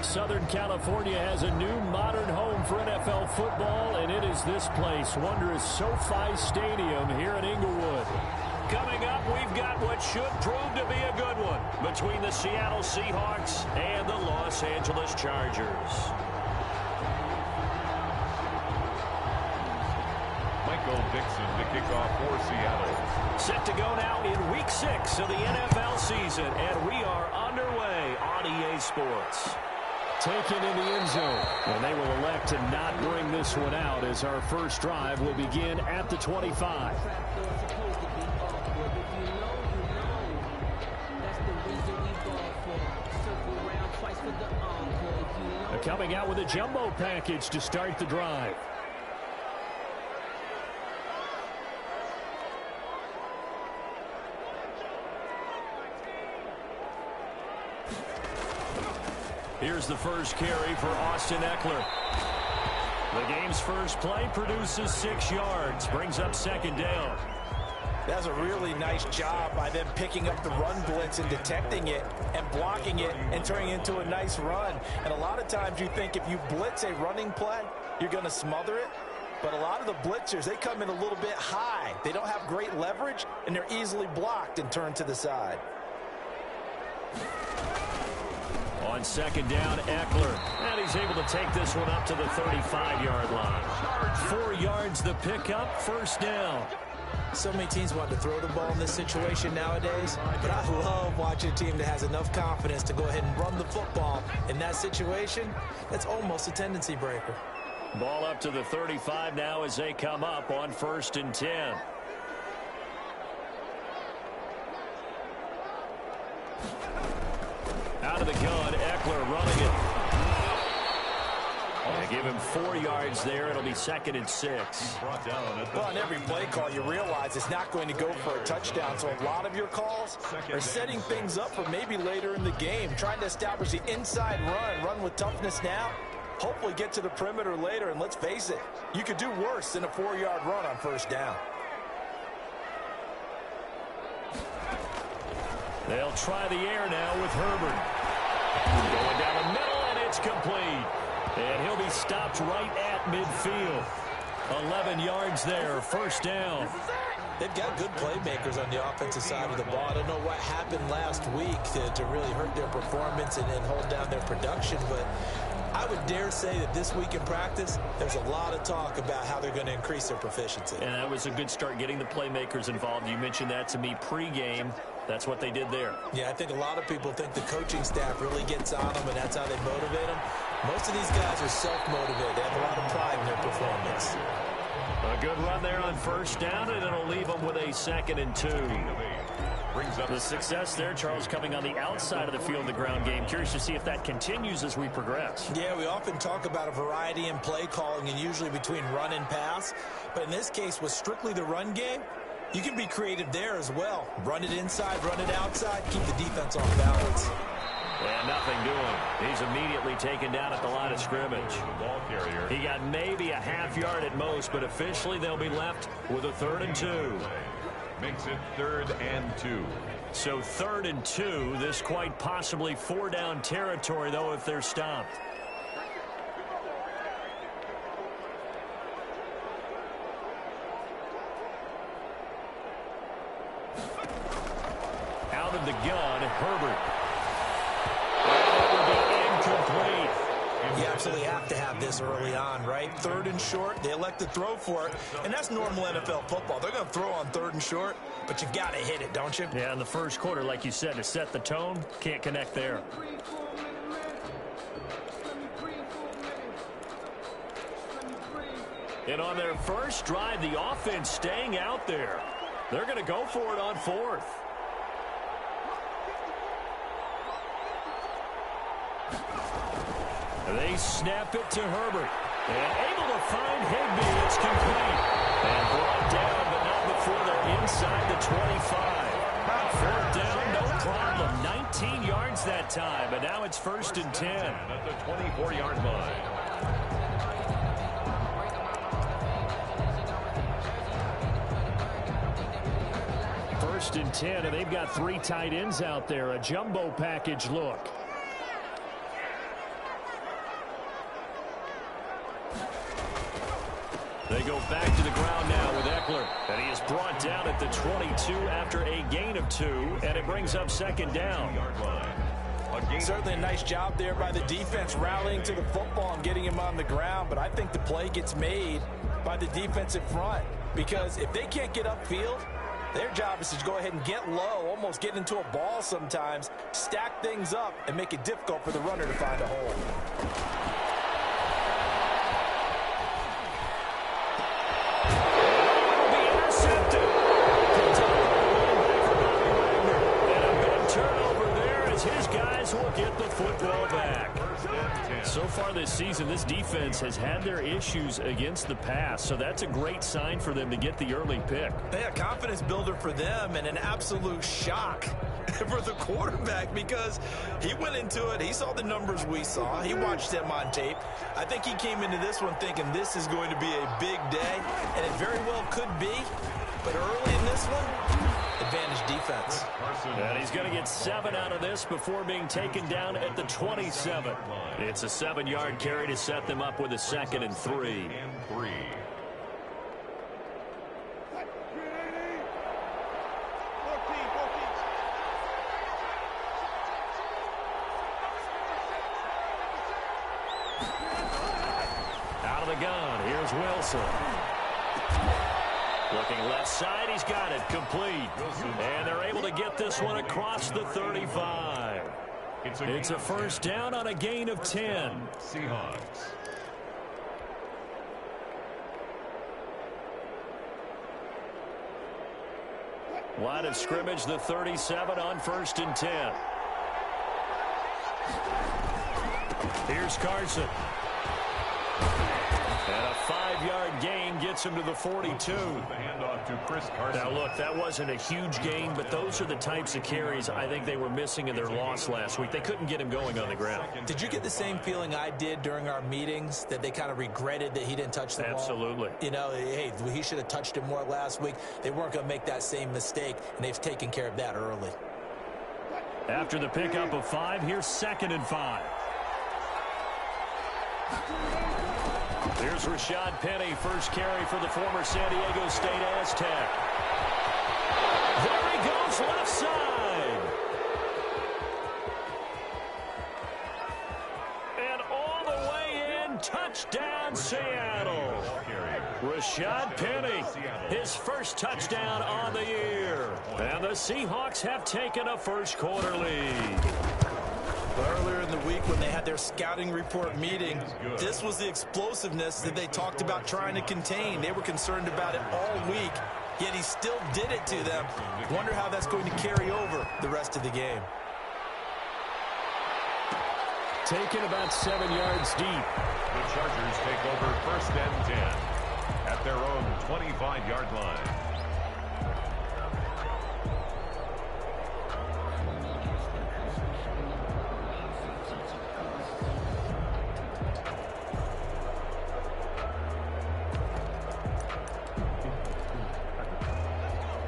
Southern California has a new modern home for NFL football, and it is this place, wondrous SoFi Stadium here in Inglewood. Coming up, we've got what should prove to be a good one between the Seattle Seahawks and the Los Angeles Chargers. Dixon to kick off for Seattle. Set to go now in week 6 of the NFL season, and we are underway on EA Sports. Taken in the end zone, and they will elect to not bring this one out as our first drive will begin at the 25. Coming out with a jumbo package to start the drive. Here's the first carry for Austin Eckler. The game's first play produces 6 yards, brings up second down. That's a really nice job by them picking up the run blitz and detecting it and blocking it and turning it into a nice run. And a lot of times you think if you blitz a running play, you're going to smother it. But a lot of the blitzers, they come in a little bit high. They don't have great leverage, and they're easily blocked and turned to the side. On second down, Eckler. And he's able to take this one up to the 35-yard line. 4 yards the pickup, first down. So many teams want to throw the ball in this situation nowadays, but I love watching a team that has enough confidence to go ahead and run the football. In that situation, that's almost a tendency breaker. Ball up to the 35 now as they come up on 1st and 10. Out of the gun, Eckler running it. They give him 4 yards there. It'll be 2nd and 6. Well, on every play call, you realize it's not going to go for a touchdown. So a lot of your calls are setting things up for maybe later in the game, trying to establish the inside run with toughness now, hopefully get to the perimeter later. And let's face it, you could do worse than a 4-yard run on first down. They'll try the air now with Herbert. Going down the middle, and it's complete. And he'll be stopped right at midfield. 11 yards there, first down. They've got good playmakers on the offensive side of the ball. I don't know what happened last week to really hurt their performance and hold down their production, but I would dare say that this week in practice, there's a lot of talk about how they're going to increase their proficiency. And that was a good start getting the playmakers involved. You mentioned that to me pregame. That's what they did there. Yeah, I think a lot of people think the coaching staff really gets on them, and that's how they motivate them. Most of these guys are self-motivated. They have a lot of pride in their performance. A good run there on first down, and it'll leave them with a 2nd and 2. Brings up the success there, Charles, coming on the outside of the field, the ground game. Curious to see if that continues as we progress. Yeah, we often talk about a variety in play calling and usually between run and pass. But in this case, with strictly the run game, you can be creative there as well. Run it inside, run it outside, keep the defense off balance. And nothing doing. He's immediately taken down at the line of scrimmage. He got maybe a half yard at most, but officially they'll be left with a 3rd and 2. Makes it 3rd and 2. So 3rd and 2. This quite possibly 4-down territory, though, if they're stopped. Out of the gun, Herbert. Incomplete. You absolutely have to have this early on, right? 3rd and short, they elect to throw for it, and that's normal NFL football. They're going to throw on 3rd and short, but you got to hit it, don't you? Yeah, in the first quarter, like you said, to set the tone, can't connect there. And on their first drive, the offense staying out there. They're going to go for it on 4th. They snap it to Herbert. And able to find Higbee. It's complete. And brought down, but not before they're inside the 25. 4th down, no problem. 19 yards that time, but now it's 1st and 10. At the 24-yard line. First and 10, and they've got 3 tight ends out there. A jumbo package look. They go back to the ground now with Eckler. And he is brought down at the 22 after a gain of 2. And it brings up second down. Certainly a nice job there by the defense rallying to the football and getting him on the ground. But I think the play gets made by the defensive front. Because if they can't get upfield, their job is to go ahead and get low, almost get into a ball sometimes, stack things up, and make it difficult for the runner to find a hole. His guys will get the football back. So far this season, this defense has had their issues against the pass, so that's a great sign for them to get the early pick. Yeah, confidence builder for them and an absolute shock for the quarterback because he went into it. He saw the numbers we saw. He watched them on tape. I think he came into this one thinking this is going to be a big day, and it very well could be. But early in this one, advantage defense. And he's going to get 7 out of this before being taken down at the 27. It's a 7-yard carry to set them up with a 2nd and 3. Out of the gun, here's Wilson. Looking left side, he's got it, complete. And they're able to get this one across the 35. It's a first down on a gain of 10. Seahawks. Line of scrimmage, the 37 on 1st and 10. Here's Carson. And a 5-yard gain gets him to the 42. Now, look, that wasn't a huge gain, but those are the types of carries I think they were missing in their loss last week. They couldn't get him going on the ground. Did you get the same feeling I did during our meetings, that they kind of regretted that he didn't touch the ball? Absolutely. You know, hey, he should have touched it more last week. They weren't going to make that same mistake, and they've taken care of that early. After the pickup of 5, here's 2nd and 5. Here's Rashad Penny, first carry for the former San Diego State Aztec. There he goes, left side. And all the way in, touchdown Seattle. Rashad Penny, his first touchdown on the year. And the Seahawks have taken a first quarter lead. Earlier in the week when they had their scouting report meeting, this was the explosiveness that they talked about trying to contain. They were concerned about it all week, yet he still did it to them. Wonder how that's going to carry over the rest of the game. Taken about 7 yards deep. The Chargers take over 1st and 10 at their own 25-yard line.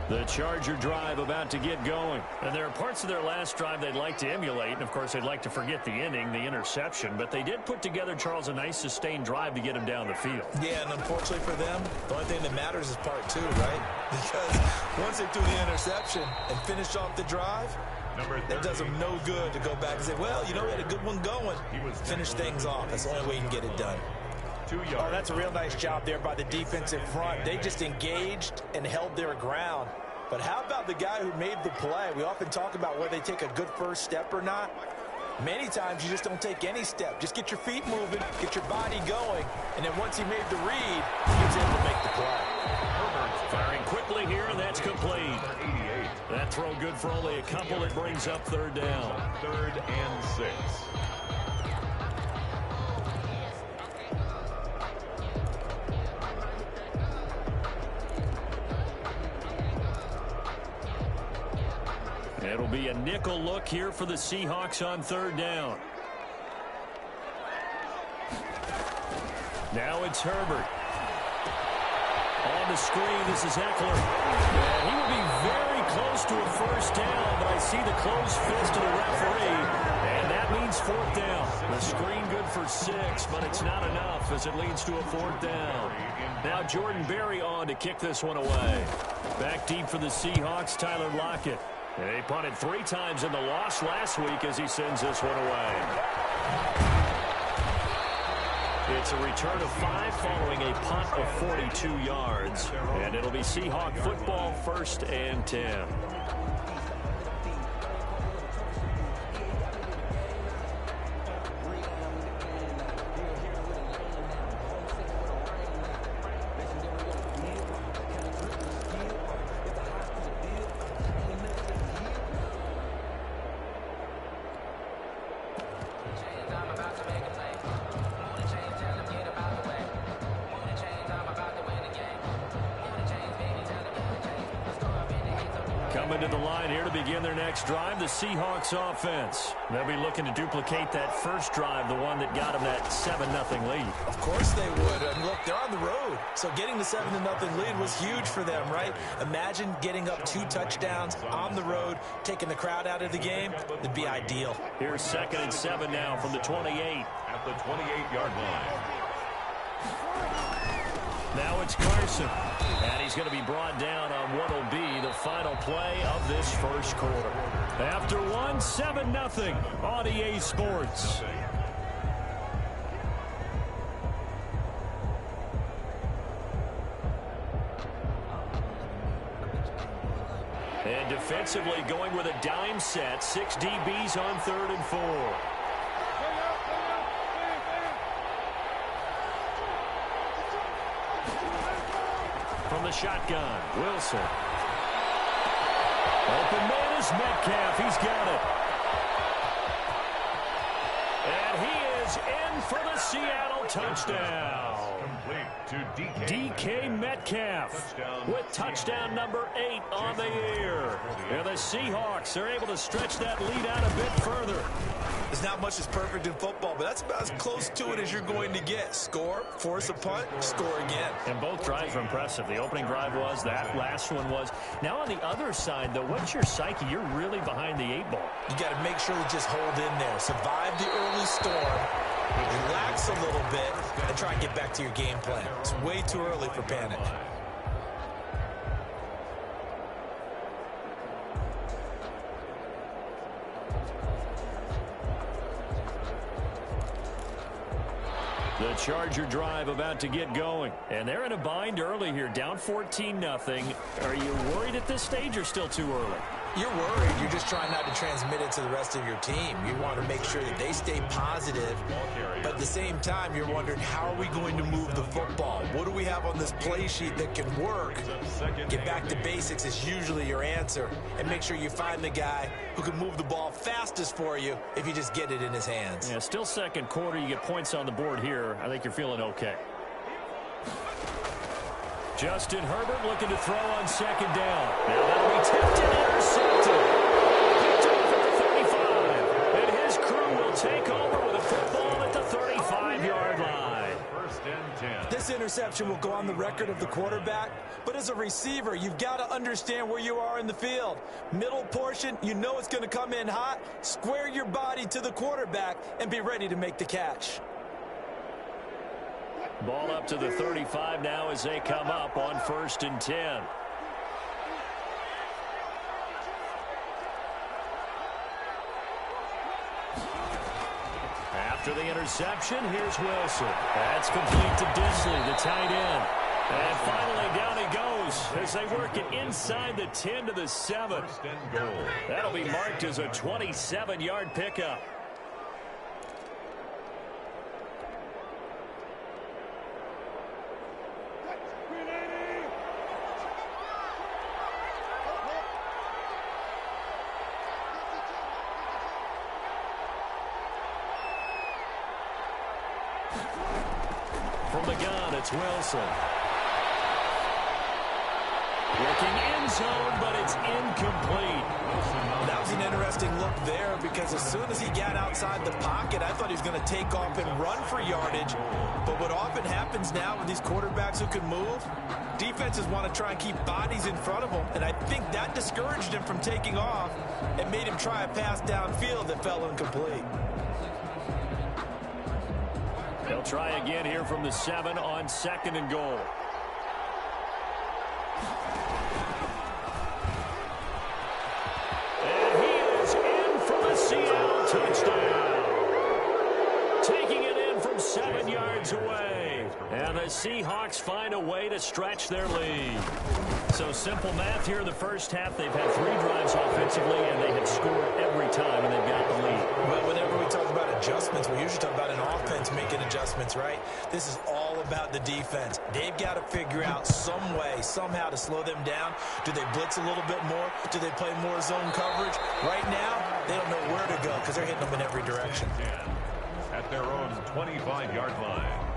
The Charger drive about to get going. And there are parts of their last drive they'd like to emulate. And, of course, they'd like to forget the inning, the interception. But they did put together, Charles, a nice sustained drive to get him down the field. Yeah, and unfortunately for them, the only thing that matters is part 2, right? Because once they threw the interception and finished off the drive, that does them no good to go back and say, well, you know, we had a good one going. Finish things off. That's the only way you can get it done. Oh, that's a real nice job there by the defensive front. They just engaged and held their ground. But how about the guy who made the play? We often talk about whether they take a good first step or not. Many times you just don't take any step. Just get your feet moving, get your body going, and then once he made the read, he was able to make the play. Firing quickly here, and that's complete. That throw good for only a couple. It brings up 3rd down. 3rd and 6. It'll be a nickel look here for the Seahawks on 3rd down. Now it's Herbert. On the screen, this is Eckler. And he will be very close to a first down, but I see the closed fist of the referee, and that means fourth down. The screen good for 6, but it's not enough as it leads to a fourth down. Now Jordan Berry on to kick this one away. Back deep for the Seahawks, Tyler Lockett. And they punted 3 times in the loss last week as he sends this one away. It's a return of 5 following a punt of 42 yards. And it'll be Seahawk football, 1st and 10. Coming to the line here to begin their next drive, the Seahawks offense. They'll be looking to duplicate that first drive, the one that got them that 7-0 lead. Of course they would. And look, they're on the road. So getting the 7-0 lead was huge for them, right? Imagine getting up 2 touchdowns on the road, taking the crowd out of the game. It'd be ideal. Here's 2nd and 7 now from the 28. At the 28-yard line. Now it's Carson. And he's going to be brought down on what will be the final play of this first quarter. After 1, 7-0 on EA Sports. And defensively going with a dime set. 6 DBs on 3rd and 4. From the shotgun, Wilson. Open man is Metcalf. He's got it. And he is in for the Seattle touchdown. Complete to DK Metcalf with touchdown number 8 on the year. And the Seahawks are able to stretch that lead out a bit further. There's not much that's perfect in football, but that's about as close to it as you're going to get. Score, force a punt, score again. And both drives were impressive. The opening drive was, that last one was. Now on the other side, though, what's your psyche? You're really behind the 8 ball. You got to make sure to just hold in there. Survive the early storm, relax a little bit, and try and get back to your game plan. It's way too early for panic. The Charger drive about to get going. And they're in a bind early here, down 14-0. Are you worried at this stage or still too early? You're worried. You're just trying not to transmit it to the rest of your team. You want to make sure that they stay positive. But at the same time, you're wondering, how are we going to move the football? What do we have on this play sheet that can work? Get back to basics is usually your answer. And make sure you find the guy who can move the ball fastest for you if you just get it in his hands. Yeah, still second quarter. You get points on the board here. I think you're feeling okay. Justin Herbert looking to throw on 2nd down. Now that'll be tipped and intercepted. Picked off at the 35. And his crew will take over with a football at the 35-yard line. 1st and 10. This interception will go on the record of the quarterback, but as a receiver, you've got to understand where you are in the field. Middle portion, you know it's going to come in hot. Square your body to the quarterback and be ready to make the catch. Ball up to the 35 now as they come up on 1st and 10. After the interception, here's Wilson. That's complete to Disley, the tight end. And finally down he goes as they work it inside the 10 to the 7. 1st and goal. That'll be marked as a 27-yard pickup. From the gun, it's Wilson. Looking end zone, but it's incomplete. That was an interesting look there because as soon as he got outside the pocket, I thought he was going to take off and run for yardage. But what often happens now with these quarterbacks who can move, defenses want to try and keep bodies in front of them. And I think that discouraged him from taking off and made him try a pass downfield that fell incomplete. They'll try again here from the 7 on 2nd and goal. And he is in for the Seattle touchdown. Taking it in from 7 yards away. And the Seahawks find a way to stretch their lead. So simple math here in the first half. They've had 3 drives offensively, and they have scored every time, and they've got the lead. Well, whenever we talk about adjustments, we usually talk about an offense making adjustments, right? This is all about the defense. They've got to figure out some way, somehow to slow them down. Do they blitz a little bit more? Do they play more zone coverage? Right now, they don't know where to go because they're hitting them in every direction. At their own 25-yard line.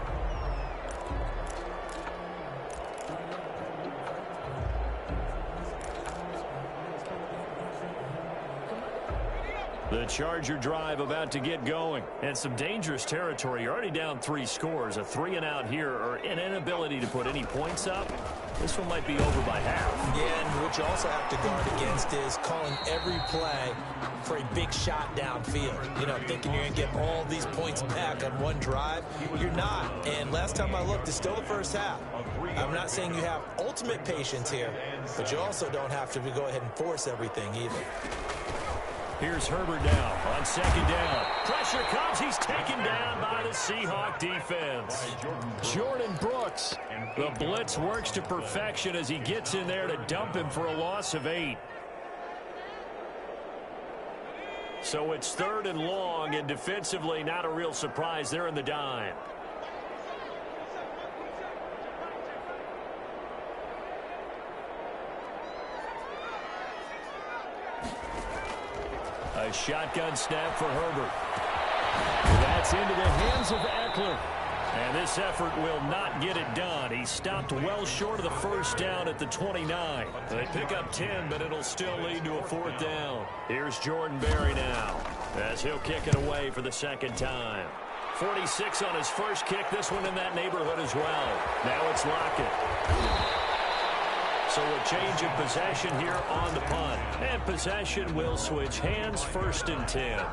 The Charger drive about to get going. And some dangerous territory. You're already down 3 scores. A 3-and-out here, or an inability to put any points up. This one might be over by half. Yeah, and what you also have to guard against is calling every play for a big shot downfield. You know, thinking you're going to get all these points back on one drive. You're not. And last time I looked, it's still the first half. I'm not saying you have ultimate patience here, but you also don't have to go ahead and force everything either. Here's Herbert now on 2nd down. Pressure comes. He's taken down by the Seahawk defense. Jordan Brooks. The blitz works to perfection as he gets in there to dump him for a loss of 8. So it's 3rd and long, and defensively not a real surprise. They're in the dime. A shotgun snap for Herbert. That's into the hands of Eckler. And this effort will not get it done. He stopped well short of the first down at the 29. They pick up 10, but it'll still lead to a 4th down. Here's Jordan Berry now as he'll kick it away for the 2nd time. 46 on his first kick. This one in that neighborhood as well. Now it's Lockett. So a change of possession here on the punt. And possession will switch hands, 1st and 10.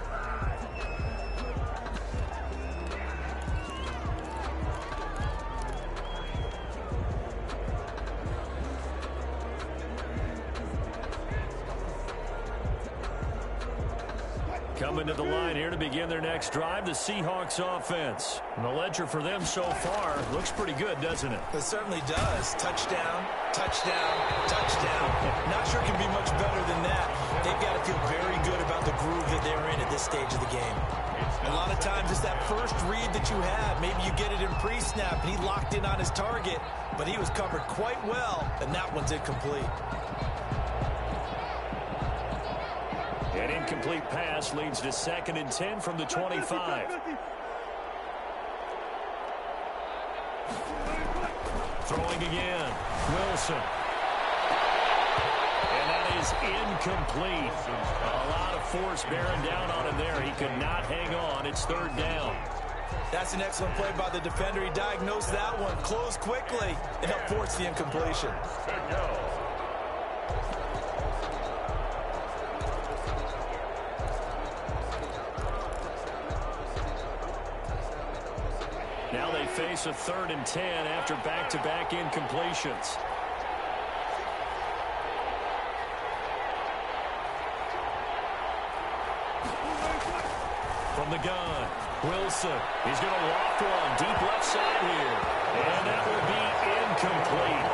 Coming to the line here to begin their next drive, the Seahawks offense. And the ledger for them so far looks pretty good, doesn't it? It certainly does. Touchdown, touchdown, touchdown. Not sure it can be much better than that. They've got to feel very good about the groove that they're in at this stage of the game. A lot of times it's that first read that you have. Maybe you get it in pre-snap, and he locked in on his target, but he was covered quite well, and that one's incomplete. An incomplete pass leads to 2nd and 10 from the 25. Throwing again. Wilson. And that is incomplete. A lot of force bearing down on him there. He could not hang on. It's 3rd down. That's an excellent play by the defender. He diagnosed that one, closed quickly, and helped force the incompletion. Now they face a 3rd and 10 after back-to-back incompletions. From the gun, Wilson. He's going to loft one deep left side here. And that will be incomplete.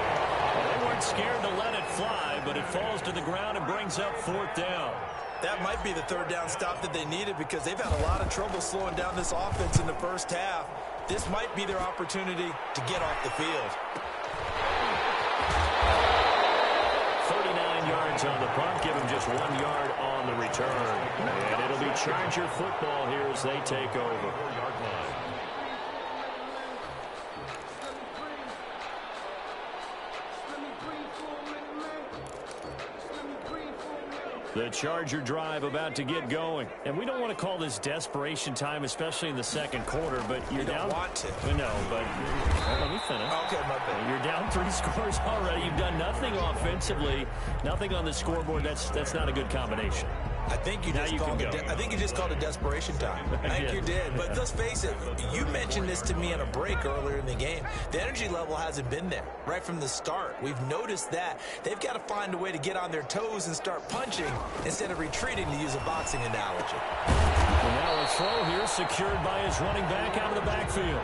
They weren't scared to let it fly, but it falls to the ground and brings up 4th down. That might be the 3rd down stop that they needed because they've had a lot of trouble slowing down this offense in the first half. This might be their opportunity to get off the field. 39 yards on the punt, give him just 1 yard on the return. And it'll be Charger football here as they take over. The Charger drive about to get going. And we don't want to call this desperation time, especially in the 2nd quarter, but you're down. You don't want to. No, but let me finish. Okay, my bad. You're down 3 scores already. You've done nothing offensively, nothing on the scoreboard. That's not a good combination. I think you just called it desperation time. I think you did. But let's face it, you mentioned this to me on a break earlier in the game. The energy level hasn't been there right from the start. We've noticed that. They've got to find a way to get on their toes and start punching instead of retreating, to use a boxing analogy. And now a throw here secured by his running back out of the backfield.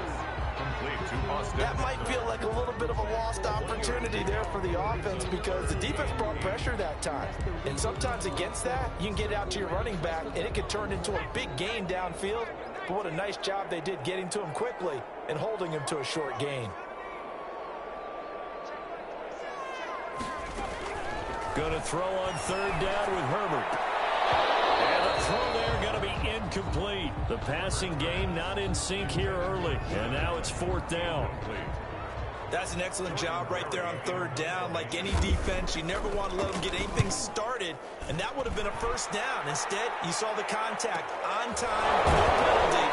That might feel like a little bit of a lost opportunity there for the offense because the defense brought pressure that time. And sometimes against that, you can get out to your running back, and it could turn into a big gain downfield. But what a nice job they did getting to him quickly and holding him to a short gain. Going to throw on third down with Herbert. And the throw there going to be incomplete. The passing game not in sync here early. And now it's fourth down. That's an excellent job right there on third down. Like any defense, you never want to let them get anything started, and that would have been a first down. Instead, you saw the contact on time, no penalty.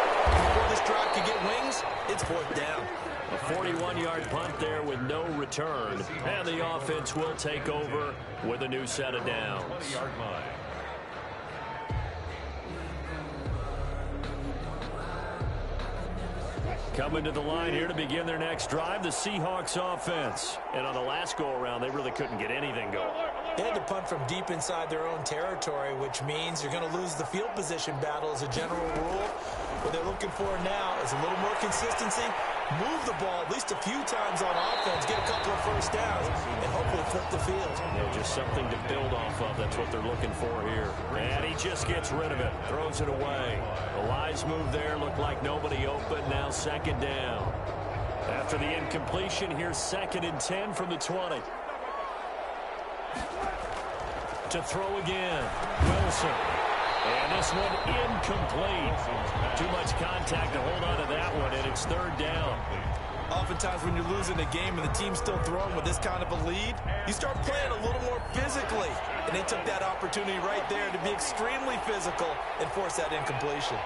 Before this drive could get wings, it's fourth down. A 41-yard punt there with no return. And the offense will take over with a new set of downs. Coming to the line here to begin their next drive, the Seahawks offense. And on the last go-around, they really couldn't get anything going. They had to punt from deep inside their own territory, which means you're going to lose the field position battle as a general rule. What they're looking for now is a little more consistency, move the ball at least a few times on offense, get a couple of first downs, and hopefully flip the field. Yeah, just something to build off of. That's what they're looking for here. And he just gets rid of it, throws it away. The wise move there, looked like nobody open. Now second down. After the incompletion, here's 2nd and 10 from the 20. To throw again, Wilson. And this one incomplete. Too much contact to hold on to that one, and it's third down. Oftentimes when you're losing a game and the team's still throwing with this kind of a lead, you start playing a little more physically. And they took that opportunity right there to be extremely physical and force that incompletion.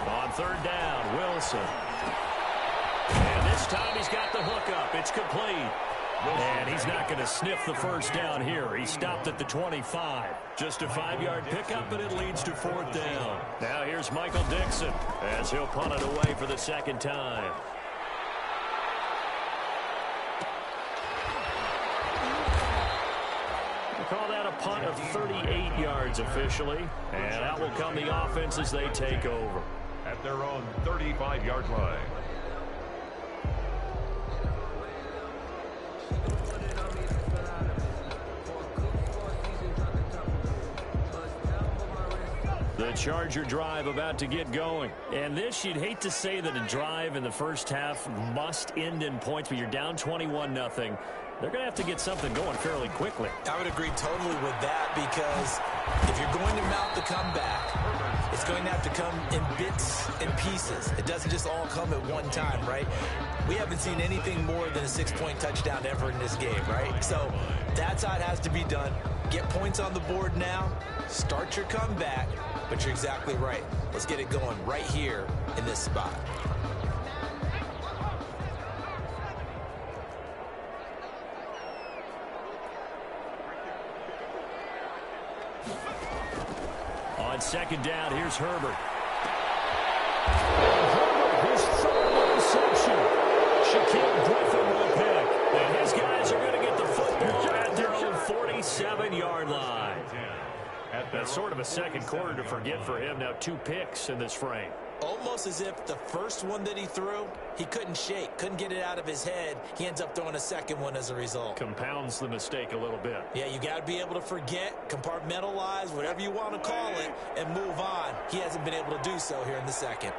On third down, Wilson. And this time he's got the hookup. It's complete. And he's not going to sniff the first down here. He stopped at the 25. Just a 5-yard pickup, and it leads to fourth down. Now here's Michael Dixon as he'll punt it away for the second time. We'll call that a punt of 38 yards officially. And out will come the offense as they take over. At their own 35-yard line. The Charger drive about to get going. And this, you'd hate to say that a drive in the first half must end in points, but you're down 21-0. They're going to have to get something going fairly quickly. I would agree totally with that because if you're going to mount the comeback, it's going to have to come in bits and pieces. It doesn't just all come at one time, right? We haven't seen anything more than a 6-point touchdown ever in this game, right? So that's how it has to be done. Get points on the board now. Start your comeback. But you're exactly right. Let's get it going right here in this spot. On second down, here's Herbert. His third interception. Shaquille Griffin will pick. And his guys are going to get the football at their own 47-yard line. That's sort of a second quarter to forget for him. Now 2 picks in this frame. Almost as if the first one that he threw, he couldn't shake, couldn't get it out of his head. He ends up throwing a second one as a result. Compounds the mistake a little bit. Yeah, you got to be able to forget, compartmentalize, whatever you want to call it, and move on. He hasn't been able to do so here in the second.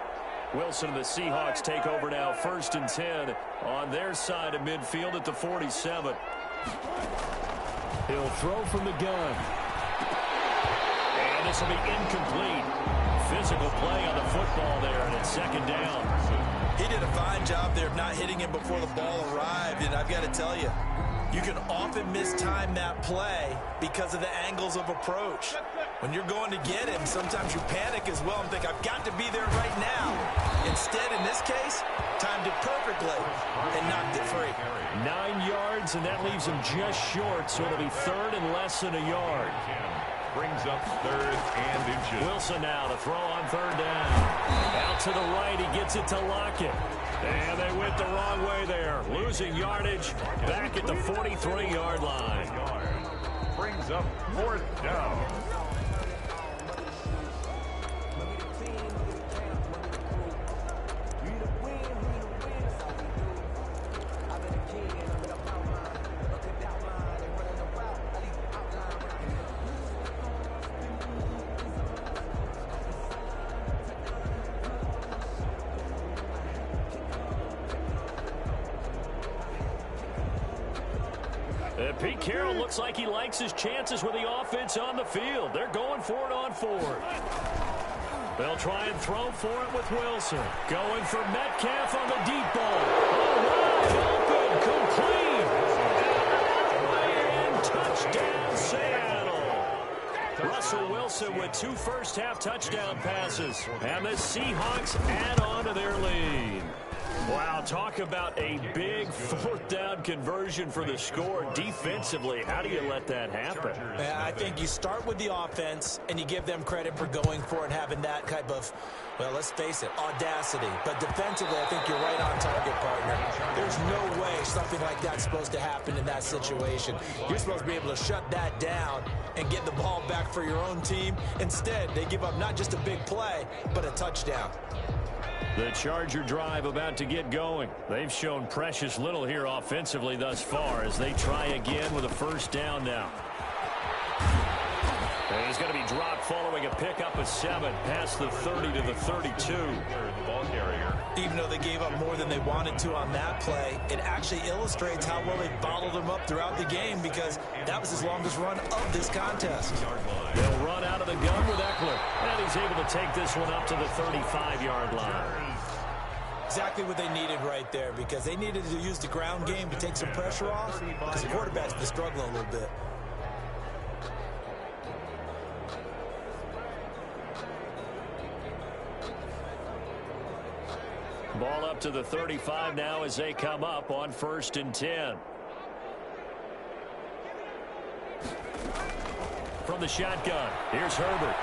Wilson and the Seahawks take over now, 1st and 10 on their side of midfield at the 47. He'll throw from the gun. And this will be incomplete. Physical play on the football there, and it's second down. He did a fine job there of not hitting him before the ball arrived, and I've got to tell you, you can often mistime that play because of the angles of approach. When you're going to get him, sometimes you panic as well and think, I've got to be there right now. Instead, in this case, timed it perfectly and knocked it free. 9 yards, and that leaves him just short, so it'll be third and less than a yard. Brings up third and inches. Wilson now to throw on third down. Out to the right, he gets it to Lockett. And they went the wrong way there. Losing yardage back at the 43-yard line. Brings up fourth down. Pete Carroll looks like he likes his chances with the offense on the field. They're going for it on fourth. They'll try and throw for it with Wilson. Going for Metcalf on the deep ball. All right, open, complete. And touchdown, Seattle. Russell Wilson with 2 first-half touchdown passes. And the Seahawks add on to their lead. Wow, talk about a big fourth-down conversion for the score. Defensively, how do you let that happen? I think you start with the offense, and you give them credit for going for it, having that type of, well, let's face it, audacity. But defensively, I think you're right on target, partner. There's no way something like that's supposed to happen in that situation. You're supposed to be able to shut that down and get the ball back for your own team. Instead, they give up not just a big play, but a touchdown. The Charger drive about to get going. They've shown precious little here offensively thus far as they try again with a first down now. And he's going to be dropped following a pickup of 7 past the 30 to the 32. The ball carrier. Even though they gave up more than they wanted to on that play, it actually illustrates how well they bottled him up throughout the game because that was his longest run of this contest. They'll run out of the gun with Eckler, and he's able to take this one up to the 35-yard line. Exactly what they needed right there because they needed to use the ground game to take some pressure off because the quarterback's been struggling a little bit. Ball up to the 35 now as they come up on 1st and 10. From the shotgun, here's Herbert.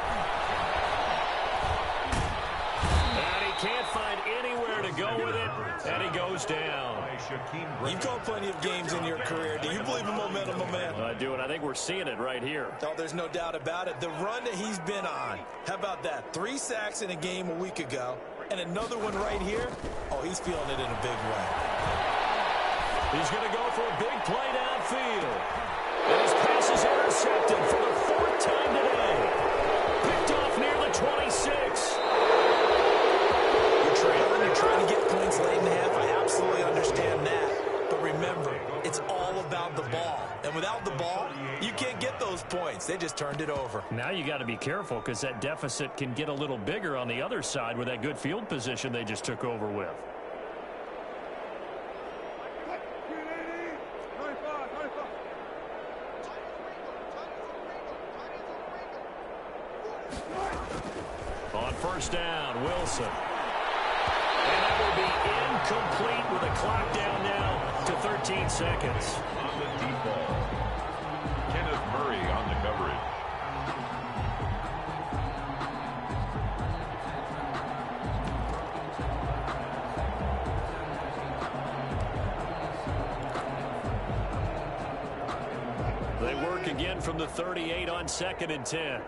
And he can't find anywhere to go with it, and he goes down. You've called plenty of games in your career. Do you believe in momentum, my man? I do, and I think we're seeing it right here. Oh, there's no doubt about it. The run that he's been on, how about that? 3 sacks in a game a week ago, and another one right here. Oh, he's feeling it in a big way. He's going to go for a big play downfield. And his pass is intercepted for the 4th time today. Picked off near the 26. You're trailing, you're trying to get points late in the half. I absolutely understand that. But remember, it's all about the ball. And without the ball, you can't get those points. They just turned it over. Now you got to be careful because that deficit can get a little bigger on the other side with that good field position they just took over with. On 1st down, Wilson. And that will be incomplete with a clock down now to 13 seconds. On the deep ball. Kenneth Murray on the coverage. They work again from the 38 on 2nd and 10.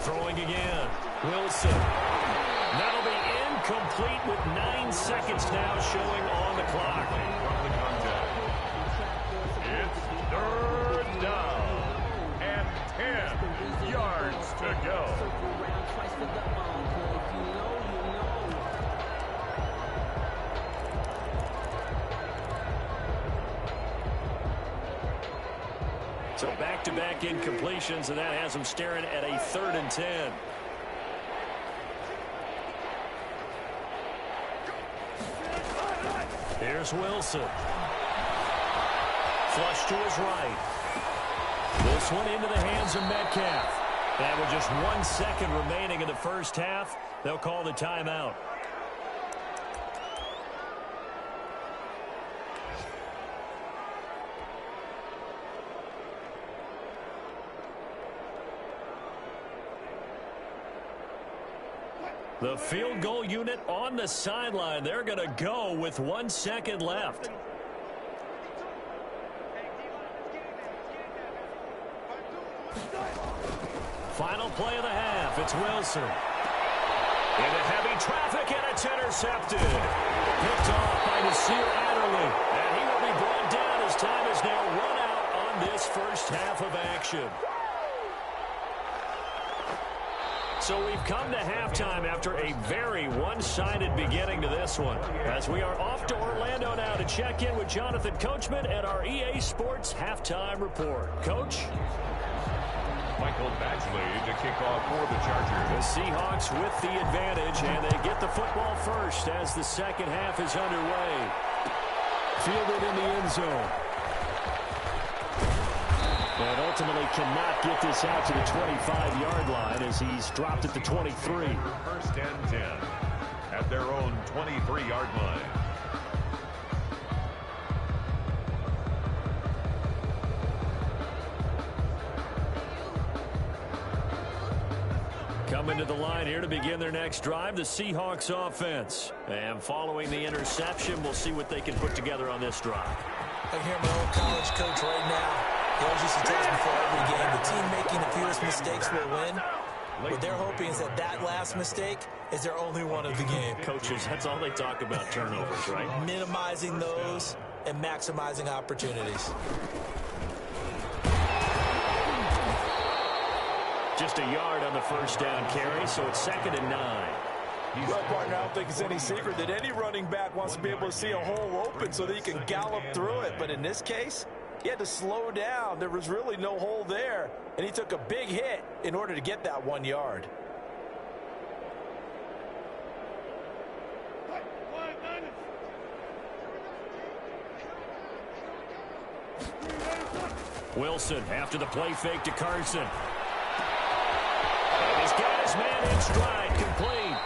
Throwing again. Wilson. That'll be incomplete with 9 seconds now showing on the clock. From the contact. It's 3rd down and 10 yards to go. So back-to-back incompletions, and that has them staring at a 3rd and 10. Here's Wilson. Flush to his right. This one into the hands of Metcalf. And with just 1 second remaining in the first half, they'll call the timeout. The field goal unit on the sideline. They're going to go with 1 second left. Final play of the half. It's Wilson. Into heavy traffic, and it's intercepted. Picked off by Nasir Adderley. And he will be brought down as time is now run out on this first half of action. So we've come to halftime after a very one-sided beginning to this one. As we are off to Orlando now to check in with Jonathan Coachman at our EA Sports Halftime Report. Coach? Michael Badgley to kick off for the Chargers. The Seahawks with the advantage, and they get the football first as the second half is underway. Fielded in the end zone. And ultimately cannot get this out to the 25-yard line as he's dropped at the 23. First and 10 at their own 23-yard line. Coming to the line here to begin their next drive, the Seahawks offense. And following the interception, we'll see what they can put together on this drive. I hear my old college coach right now. He always used to tell us before every game, the team making the fewest mistakes will win. What they're hoping is that last mistake is their only one of the game. Coaches, that's all they talk about, turnovers, right? Minimizing those and maximizing opportunities. Just a yard on the first down carry, so it's 2nd and 9. Well, partner, I don't think it's any secret that any running back wants to be able to see a hole open so that he can gallop through it. But in this case, he had to slow down. There was really no hole there, and he took a big hit in order to get that 1 yard. Wilson after the play fake to Carson. And he's got his man in stride, complete.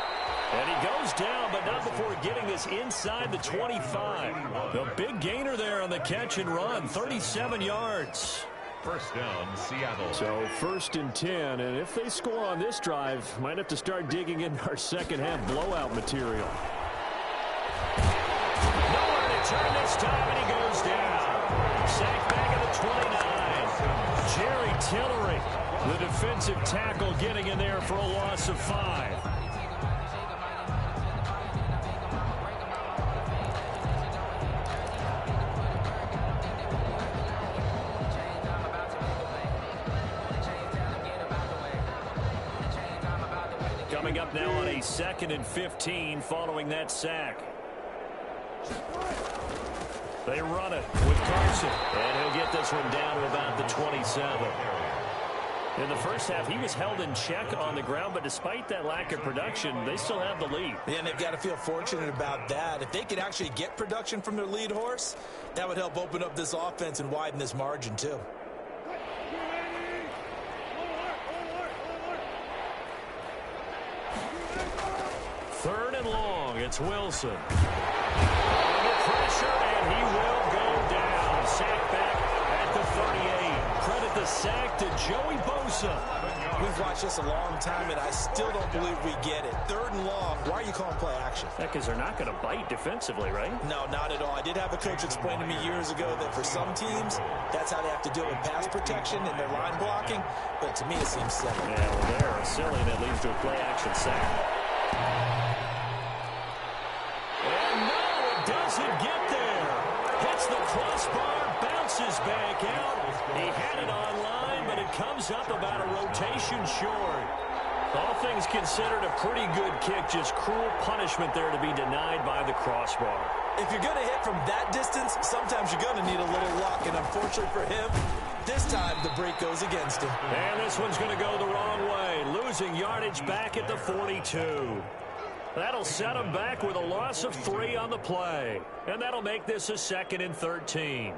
And he goes down, but not before getting this inside the 25. The big gainer there on the catch and run, 37 yards. First down, Seattle. So 1st and 10, and if they score on this drive, might have to start digging into our second half blowout material. Nowhere to turn this time, and he goes down. Sacked back at the 29. Jerry Tillery, the defensive tackle, getting in there for a loss of 5. Coming up now on a 2nd and 15 following that sack. They run it with Carson, and he'll get this one down to about the 27. In the first half, he was held in check on the ground, but despite that lack of production, they still have the lead. Yeah, and they've got to feel fortunate about that. If they could actually get production from their lead horse, that would help open up this offense and widen this margin, too. Third and long, it's Wilson. Under pressure, and he will go down. Sack back at the 38. Credit the sack to Joey Bosa. We've watched this a long time, and I still don't believe we get it. 3rd and long, why are you calling play action? Because they're not going to bite defensively, right? No, not at all. I did have a coach explain to me years ago that for some teams, that's how they have to deal with pass protection and their line blocking, but to me it seems silly. Yeah, well, they're silly, and it leads to a play action sack. And no, it doesn't get there. Hits the crossbar, bounces back out. He had it online, but it comes up about a rotation short. All things considered, a pretty good kick. Just cruel punishment there to be denied by the crossbar. If you're going to hit from that distance, sometimes you're going to need a little luck. And unfortunately for him, this time the break goes against him. And this one's going to go the wrong way. Losing yardage back at the 42. That'll set him back with a loss of 3 on the play. And that'll make this a 2nd and 13.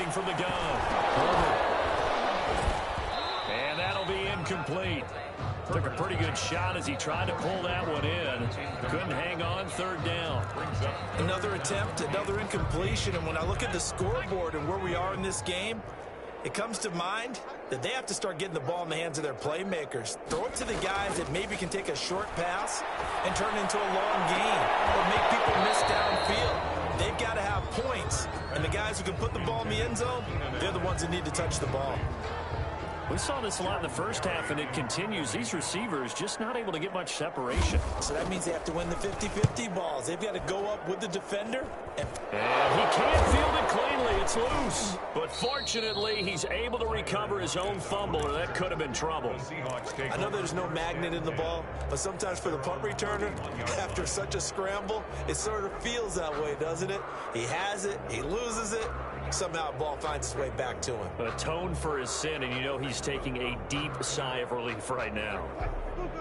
throwing from the gun. Herbert. And that'll be incomplete. Took a pretty good shot as he tried to pull that one in. Couldn't hang on. Third down. Another attempt, another incompletion. And when I look at the scoreboard and where we are in this game, it comes to mind that they have to start getting the ball in the hands of their playmakers. Throw it to the guys that maybe can take a short pass and turn it into a long gain or make people miss downfield. They've got to have points. And the guys who can put the ball in the end zone, they're the ones that need to touch the ball. We saw this a lot in the first half, and it continues. These receivers just not able to get much separation. So that means they have to win the 50-50 balls. They've got to go up with the defender. And he can't field it cleanly. It's loose. But fortunately, he's able to recover his own fumble, or that could have been trouble. I know there's no magnet in the ball, but sometimes for the punt returner, after such a scramble, it sort of feels that way, doesn't it? He has it, he loses it. Somehow the ball finds its way back to him. Atone for his sin, and you know he's taking a deep sigh of relief right now.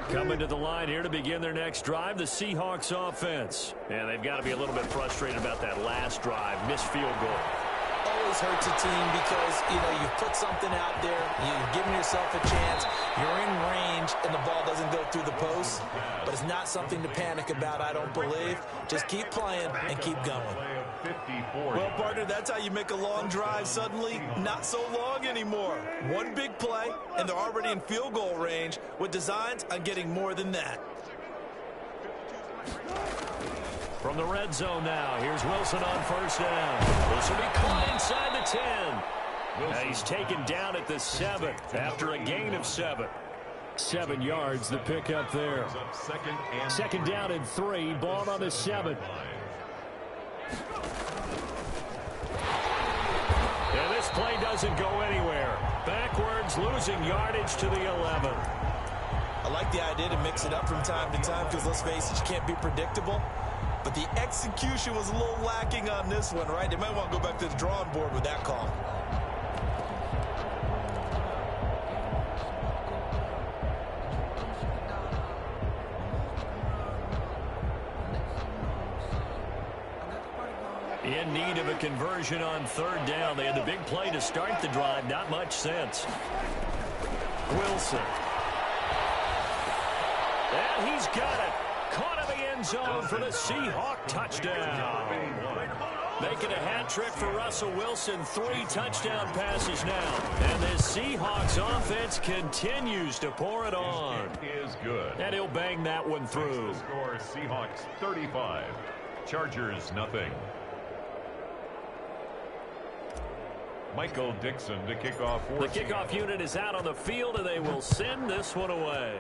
Coming to the line here to begin their next drive, the Seahawks offense. And they've got to be a little bit frustrated about that last drive. Missed field goal. Always hurts a team because, you put something out there, you've given yourself a chance, you're in range, and the ball doesn't go through the post. But it's not something to panic about, I don't believe. Just keep playing and keep going. Well, partner, that's how you make a long drive suddenly not so long anymore. One big play, and they're already in field goal range with designs on getting more than that. From the red zone now, here's Wilson on first down. This will be caught inside the 10. Now he's taken down at the 7 after a gain of 7. 7 yards, the pickup there. Second down and 3, ball on the 7. And this play doesn't go anywhere. Backwards, losing yardage to the 11. I like the idea to mix it up from time to time because, let's face it, you can't be predictable. But the execution was a little lacking on this one, right? They might want to go back to the drawing board with that call. In need of a conversion on third down. They had the big play to start the drive. Not much sense. Wilson. And he's got it. Caught in the end zone for the Seahawk touchdown. Making a hat trick for Russell Wilson. 3 touchdown passes now. And the Seahawks offense continues to pour it on. Is good. And he'll bang that one through. Score Seahawks 35. Chargers nothing. Michael Dixon to kick off for the kickoff unit is out on the field, and they will send this one away.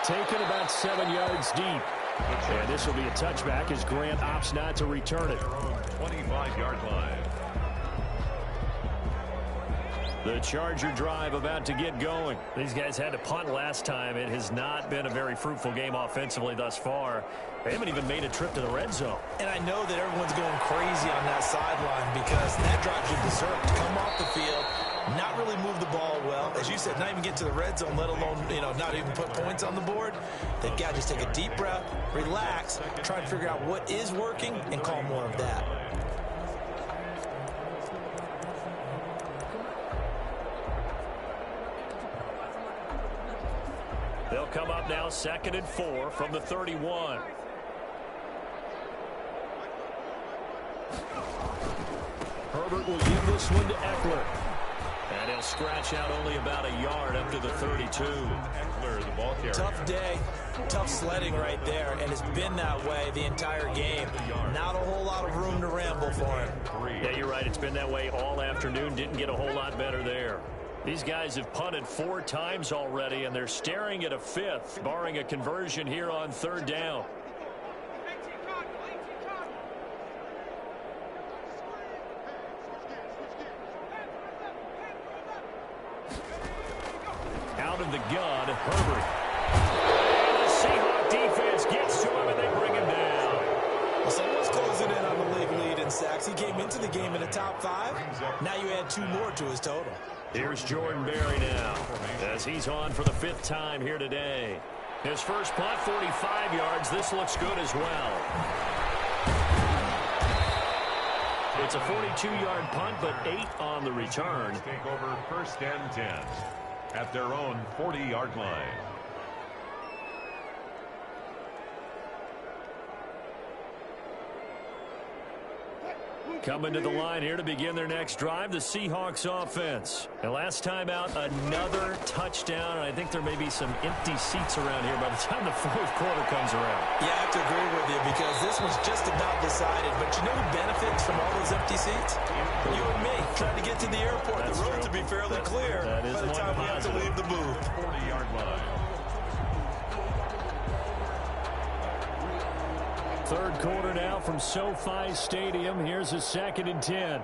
Taken about 7 yards deep. And this will be a touchback as Grant opts not to return it. 25-yard line. The Charger drive about to get going. These guys had to punt last time. It has not been a very fruitful game offensively thus far. They haven't even made a trip to the red zone. And I know that everyone's going crazy on that sideline because that drive should deserve to come off the field, not really move the ball well. As you said, not even get to the red zone, let alone, not even put points on the board. They've got to just take a deep breath, relax, try and figure out what is working and call more of that. They'll come up now 2nd and 4 from the 31. Herbert will give this one to Eckler. And he'll scratch out only about a yard up to the 32. Eckler, the ball carrier. Tough day, tough sledding right there, and it's been that way the entire game. Not a whole lot of room to ramble for him. Yeah, you're right. It's been that way all afternoon. Didn't get a whole lot better there. These guys have punted 4 times already, and they're staring at a 5th, barring a conversion here on third down. Out of the gun, Herbert. And the Seahawk defense gets to him, and they bring him down. Well, someone's closing in on the league lead in sacks. He came into the game in the top 5. Now you add 2 more to his total. Here's Jordan Berry now, as he's on for the 5th time here today. His first punt, 45 yards. This looks good as well. It's a 42-yard punt, but 8 on the return. Take over first and 10 at their own 40-yard line. Coming to the line here to begin their next drive, the Seahawks offense. And last time out, another touchdown. And I think there may be some empty seats around here by the time the fourth quarter comes around. Yeah, I have to agree with you because this was just about decided. But you know who benefits from all those empty seats? You and me, trying to get to the airport. The roads will be fairly clear by the time we have to leave the booth. 40-yard line. Third quarter now from SoFi Stadium. Here's a 2nd and 10.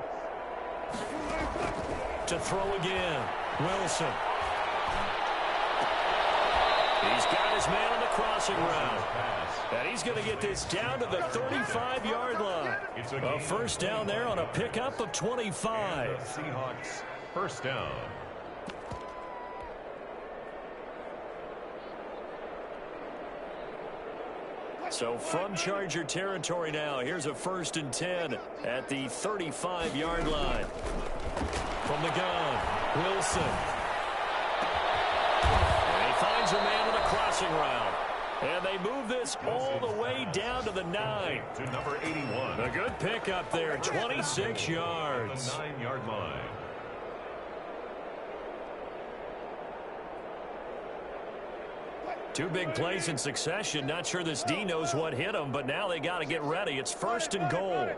To throw again. Wilson. He's got his man on the crossing route. And he's going to get this down to the 35-yard line. A first down there on a pickup of 25. Seahawks first down. So from Charger territory now, here's a 1st and 10 at the 35-yard line. From the gun, Wilson. And he finds a man on a crossing route. And they move this all the way down to the 9. To number 81. A good pickup there, 26 yards. The 9-yard line. Two big plays in succession. Not sure this D knows what hit him, but now they got to get ready. It's 1st and goal.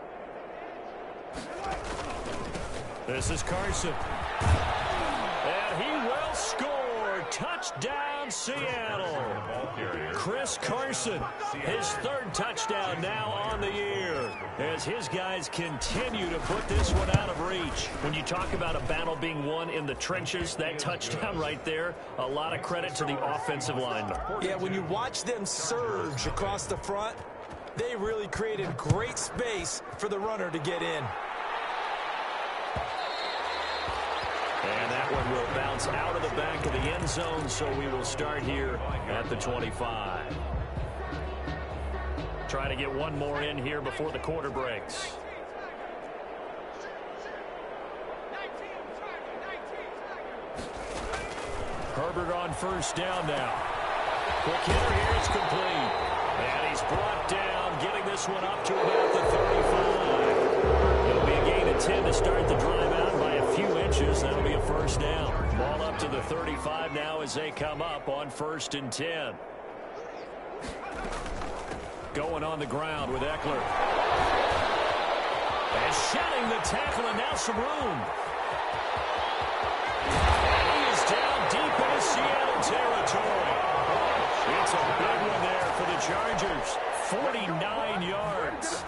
This is Carson. And he will score. Touchdown, Seattle. Chris Carson, his 3rd touchdown now on the year as his guys continue to put this one out of reach. When you talk about a battle being won in the trenches, that touchdown right there, a lot of credit to the offensive lineman. Yeah, when you watch them surge across the front, they really created great space for the runner to get in. And that one will bounce out of the back of the end zone, so we will start here at the 25. Trying to get one more in here before the quarter breaks. Herbert on first down now. Quick hitter here, it's complete. And he's brought down, getting this one up to about the 35. It'll be a gain of 10 to start the drive out by a few inches. That'll be a first down. Ball up to the 35 now as they come up on 1st and 10. Going on the ground with Eckler. And shedding the tackle, and now some room. And he is down deep into Seattle territory. It's a big one there for the Chargers. 49 yards.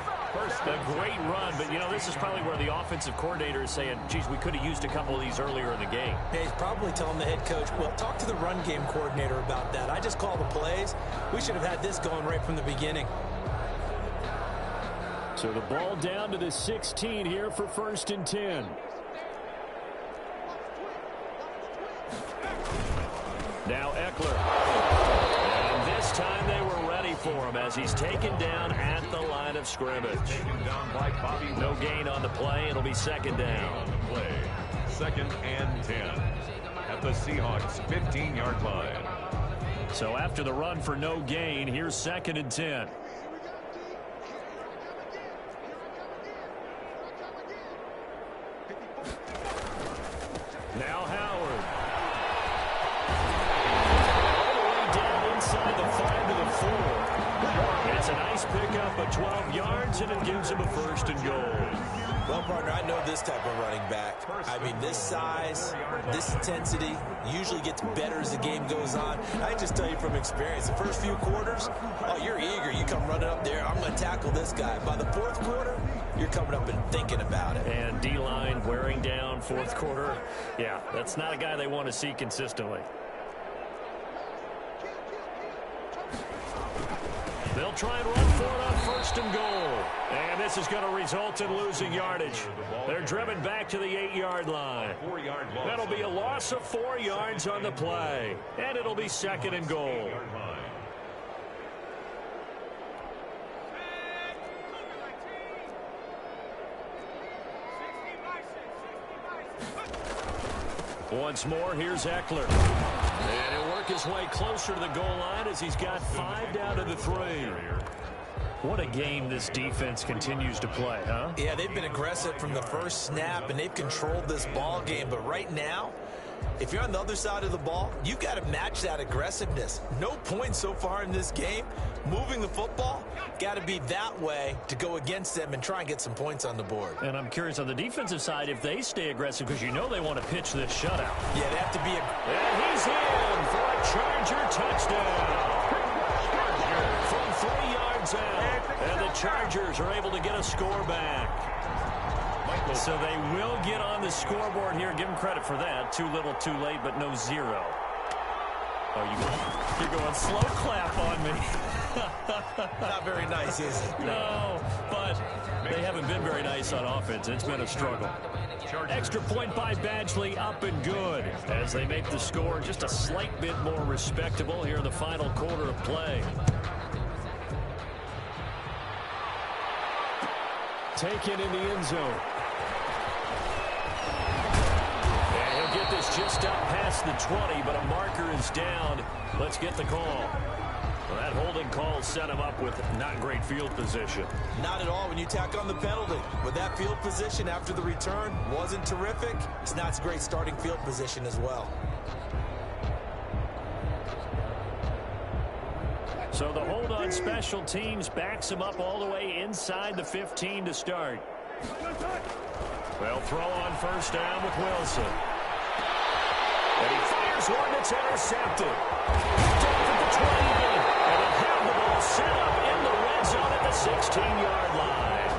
A great run, but, you know, this is probably where the offensive coordinator is saying, geez, we could have used a couple of these earlier in the game. Yeah, he's probably telling the head coach, well, talk to the run game coordinator about that. I just call the plays. We should have had this going right from the beginning. So the ball down to the 16 here for 1st and 10. Now Eckler. And this time they were ready for him as he's taken down at the line of scrimmage. No gain on the play. It'll be 2nd down. 2nd and 10 at the Seahawks 15-yard line. So after the run for no gain, here's 2nd and 10. Now Howard. All the way down inside the 5 to the 4. It's a nice pickup of 12 yards, and it gives him a 1st and goal. Well, partner, I know this type of running back. I mean, this size, this intensity usually gets better as the game goes on. I just tell you from experience, the first few quarters, oh, you're eager. You come running up there, I'm going to tackle this guy. By the 4th quarter, you're coming up and thinking about it. And D-line wearing down 4th quarter. Yeah, that's not a guy they want to see consistently. They'll try and run for it on 1st and goal. And this is going to result in losing yardage. They're driven back to the 8-yard line. That'll be a loss of 4 yards on the play. And it'll be 2nd and goal. Once more, here's Eckler. And he'll work his way closer to the goal line as he's got 5 down to the 3. What a game this defense continues to play, huh? Yeah, they've been aggressive from the first snap, and they've controlled this ball game. But right now, if you're on the other side of the ball, you've got to match that aggressiveness. No points so far in this game. Moving the football, got to be that way to go against them and try and get some points on the board. And I'm curious on the defensive side if they stay aggressive, because you know they want to pitch this shutout. Yeah, they have to be. And he's in for a Charger touchdown. From 3 yards out. And the Chargers are able to get a score back. So they will get on the scoreboard here. Give them credit for that. Too little, too late, but no 0. Oh, you're going slow clap on me. Not very nice, is it? No, but they haven't been very nice on offense. It's been a struggle. Extra point by Badgley, up and good, as they make the score just a slight bit more respectable here in the final quarter of play. Taken in the end zone. And he'll get this just up past the 20, but a marker is down. Let's get the call. Well, that holding call set him up with not great field position. Not at all when you tack on the penalty. With that field position after the return wasn't terrific. It's not a great starting field position as well. So the hold on special teams backs him up all the way inside the 15 to start. They'll throw on first down with Wilson. And he fires one that's intercepted. Down at the 28. And he'll have the ball set up in the red zone at the 16-yard line.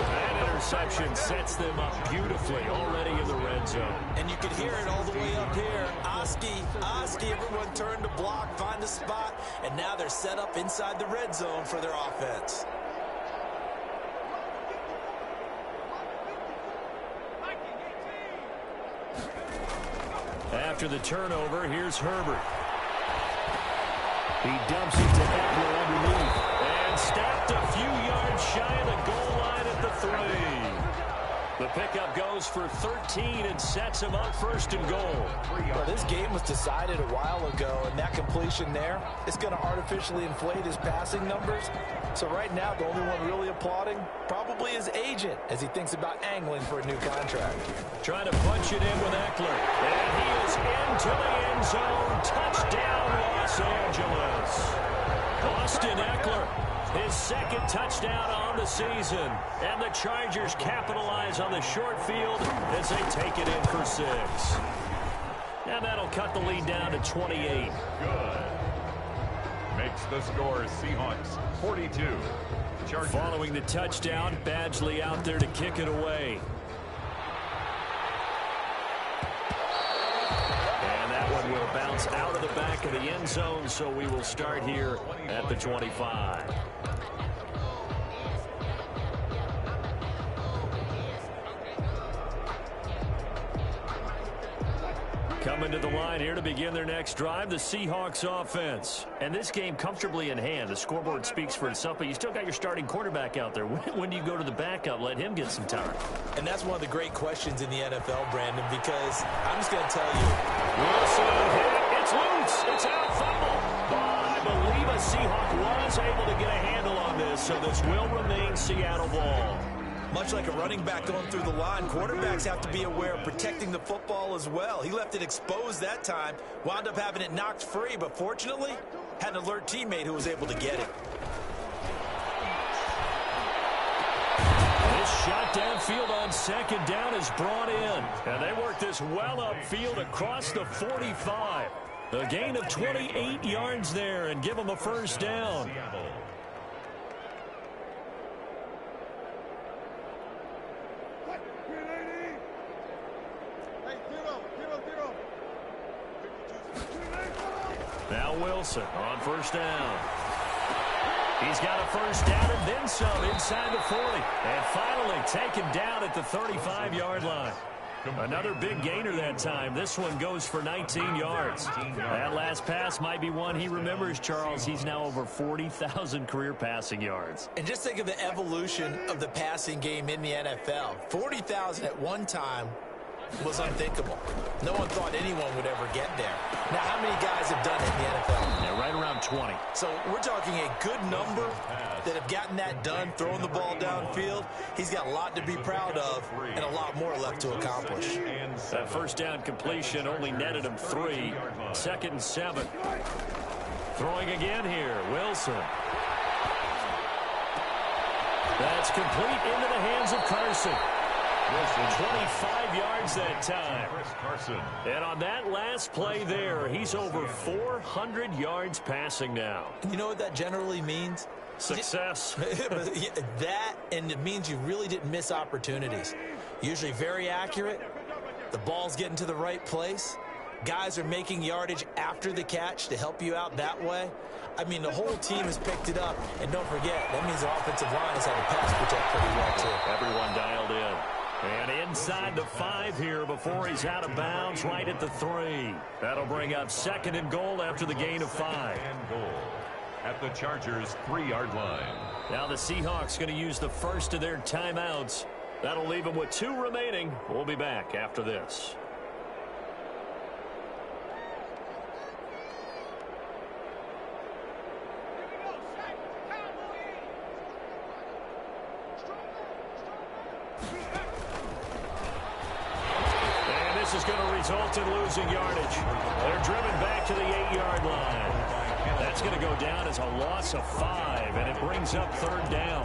That interception sets them up beautifully already in the red zone. And you can hear it all the way up here. Oski, everyone turned to block, find a spot, and now they're set up inside the red zone for their offense. After the turnover, here's Herbert. He dumps it to Eckler underneath. And stopped a few yards shy of the goal line at the 3. The pickup goes for 13 and sets him up first and goal. Well, this game was decided a while ago, and that completion there is going to artificially inflate his passing numbers. So right now, the only one really applauding probably his agent as he thinks about angling for a new contract. Trying to punch it in with Eckler. And he is into the end zone. Touchdown, Los Angeles. Austin Eckler, his second touchdown on the season. And the Chargers capitalize on the short field as they take it in for 6. And that'll cut the lead down to 28. Good. Makes the score Seahawks 42. Chargers. Following the touchdown, Badgley out there to kick it away. And that one will bounce out of the back of the end zone, so we will start here at the 25. Coming to the line here to begin their next drive, the Seahawks offense. And this game comfortably in hand. The scoreboard speaks for itself, but you still got your starting quarterback out there. When do you go to the backup? Let him get some time. And that's one of the great questions in the NFL, Brandon, because I'm just going to tell you. Wilson hit it. It's loose. It's out. Fumble. I believe a Seahawk was able to get a handle on this, so this will remain Seattle ball. Much like a running back going through the line, quarterbacks have to be aware of protecting the football as well. He left it exposed that time, wound up having it knocked free, but fortunately, had an alert teammate who was able to get it. This shot downfield on second down is brought in, and they work this well upfield across the 45. A gain of 28 yards there and give them a first down. Now Wilson on first down. He's got a first down and then some inside the 40. And finally taken down at the 35-yard line. Another big gainer that time. This one goes for 19 yards. That last pass might be one he remembers, Charles. He's now over 40,000 career passing yards. And just think of the evolution of the passing game in the NFL. 40,000 at one time. was unthinkable. No one thought anyone would ever get there. Now, how many guys have done it in the NFL? Yeah, right around 20. So we're talking a good number that have gotten that done, throwing the ball downfield. He's got a lot to be proud of and a lot more left to accomplish. That first down completion only netted him 3. 2nd and 7. Throwing again here, Wilson. That's complete into the hands of Carson. 25 yards that time. And on that last play there, he's over 400 yards passing now. You know what that generally means? Success. That, and it means you really didn't miss opportunities. Usually very accurate. The ball's getting to the right place. Guys are making yardage after the catch to help you out that way. I mean, the whole team has picked it up. And don't forget, that means the offensive line has had to pass protect pretty well, too. Everyone dialed in. And inside the 5 here before he's out of bounds, right at the 3. That'll bring up 2nd and goal after the gain of 5. And goal at the Chargers' 3-yard line. Now the Seahawks going to use the first of their timeouts. That'll leave them with 2 remaining. We'll be back after this. This is going to result in losing yardage. They're driven back to the 8-yard line. That's going to go down as a loss of 5, and it brings up 3rd down.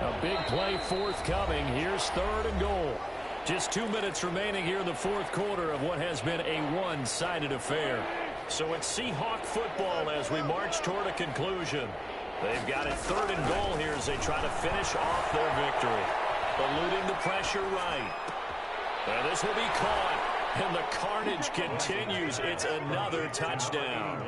A big play forthcoming. Here's 3rd and goal. Just 2 minutes remaining here in the 4th quarter of what has been a one-sided affair. So it's Seahawk football as we march toward a conclusion. They've got it 3rd and goal here as they try to finish off their victory. Eluding the pressure right. And this will be caught. And the carnage continues. It's another touchdown.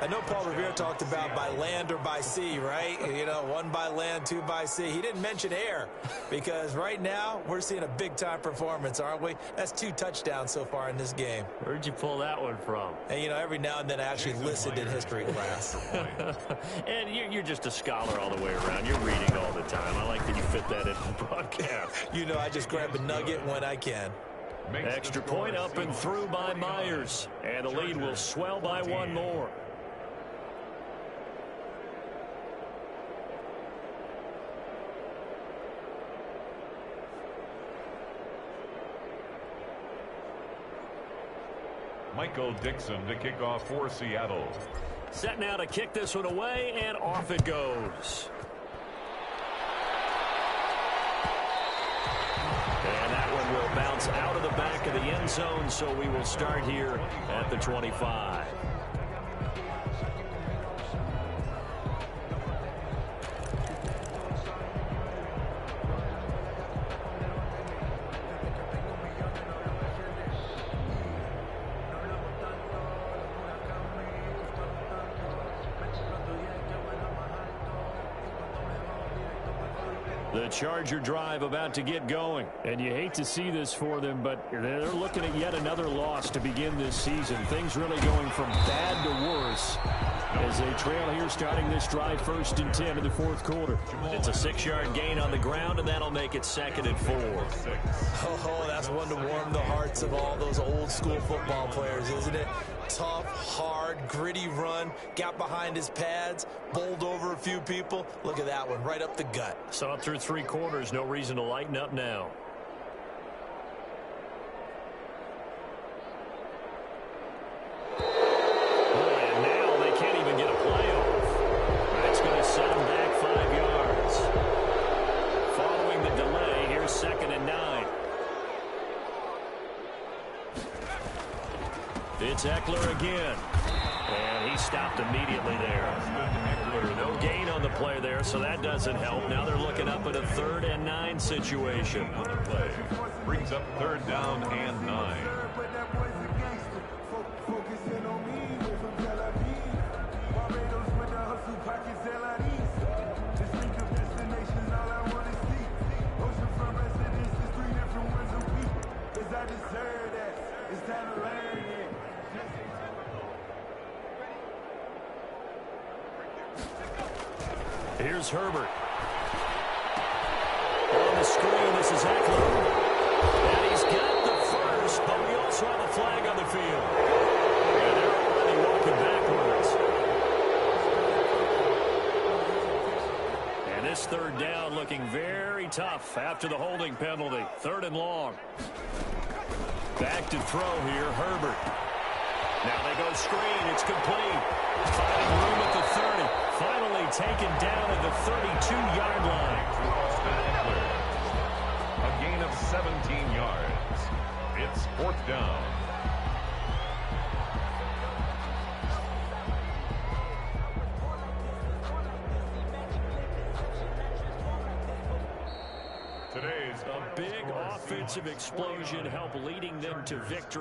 I know Paul Revere talked about by land or by sea, right? You know, 1 by land, 2 by sea. He didn't mention air because right now we're seeing a big-time performance, aren't we? That's 2 touchdowns so far in this game. Where'd you pull that one from? And, you know, every now and then I actually listened in history class. And you're just a scholar all the way around. You're reading all the time. I like that you fit that in the broadcast. You know, I just grab a nugget when I can. Extra point up and through by Myers. And the lead will swell by 1 more. Michael Dixon to kick off for Seattle. Set now to kick this one away, and off it goes. And that one will bounce out of the back of the end zone, so we will start here at the 25. The Charger drive about to get going. And you hate to see this for them, but they're looking at yet another loss to begin this season. Things really going from bad to worse as they trail here starting this drive 1st and 10 in the 4th quarter. It's a 6-yard gain on the ground, and that'll make it 2nd and 4. Oh, that's one to warm the hearts of all those old school football players, isn't it? Tough, hard, gritty run, got behind his pads, bowled over a few people. Look at that one, right up the gut. Saw it through 3 quarters, no reason to lighten up now. And now they can't even get a play off. That's going to set them back 5 yards. Following the delay, here's 2nd and 9. It's Eckler again. And he stopped immediately there. No gain on the play there, so that doesn't help. Now they're looking up at a 3rd and 9 situation. On the play. Brings up 3rd down and 9. Here's Herbert. On the screen, this is Eckler. And he's got the first, but we also have a flag on the field. And they're already walking backwards. And this third down looking very tough after the holding penalty. 3rd and long. Back to throw here, Herbert. Now they go screen. It's complete. Finding room at the 30. Finally taken down at the 32-yard line. A gain of 17 yards. It's 4th down. A big offensive explosion helped leading them to victory.